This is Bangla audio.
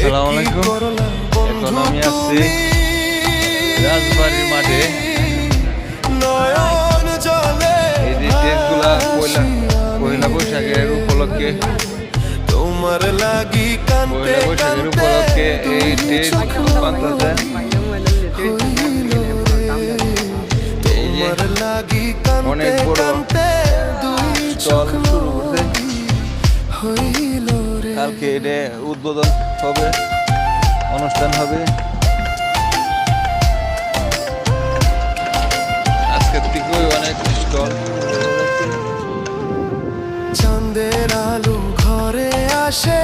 আসসালামু আলাইকুম। এখন আমি আছি রাজবাড়ির মাঠে। এই যে টেন্টগুলা পয়লা বৈশাখের উপলক্ষে এই টেন্ট বানতেছে। এই যে অনেক বড় স্টল শুরু করছে। কালকে এটা উদ্বোধন হবে, অনুষ্ঠান হবে। আজকের থেকে অনেক স্টল। চাঁদের আলো ঘরে আসে।